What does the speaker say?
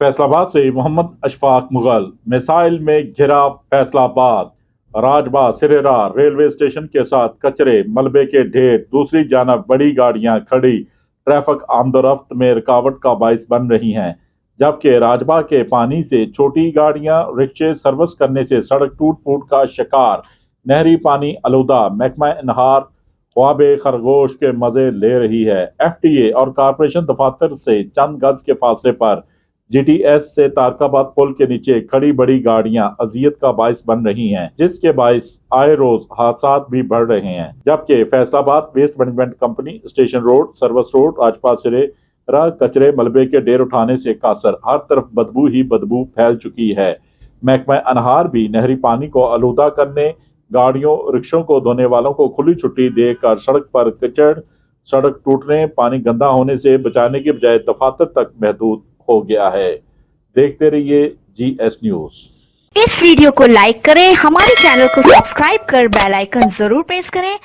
फैसलाबाद से मोहम्मद अशफाक मुगल। मिसाइल में घिरा फैसलाबाद। राजबाग सिरेरा रेलवे स्टेशन के साथ कचरे मलबे के ढेर, दूसरी जानब बड़ी गाड़ियां खड़ी ट्रैफिक आमदोरफ्त में रुकावट का बाइस बन रही हैं, जबकि राजबाग के पानी से छोटी गाड़ियां रिक्शे सर्विस करने से सड़क टूट फूट का शिकार। नहरी पानी आलूदा, महकमा इनहार ख्वाबे खरगोश के मजे ले रही है। एफटीए और कारपोरेशन दफातर से चंद गज के फासले पर जीटीएस से तारकाबाद पुल के नीचे खड़ी बड़ी गाड़ियां अजियत का बाइस बन रही हैं, जिसके बाइस आए रोज हादसा भी बढ़ रहे हैं। जबकि Faisalabad waste management company station road, service road, राजपाल सिरे कचरे मलबे के ढेर उठाने से कासर, हर तरफ बदबू ही बदबू फैल चुकी है। महकमा अनहार भी नहरी पानी को आलूदा करने, गाड़ियों रिक्शों को धोने वालों को खुली छुट्टी देकर सड़क पर कचड़, सड़क टूटने, पानी गंदा होने से बचाने की बजाय दफातर तक महदूद हो गया है। देखते रहिए जीएस न्यूज। इस वीडियो को लाइक करें, हमारे चैनल को सब्सक्राइब कर बेल आइकन जरूर प्रेस करें।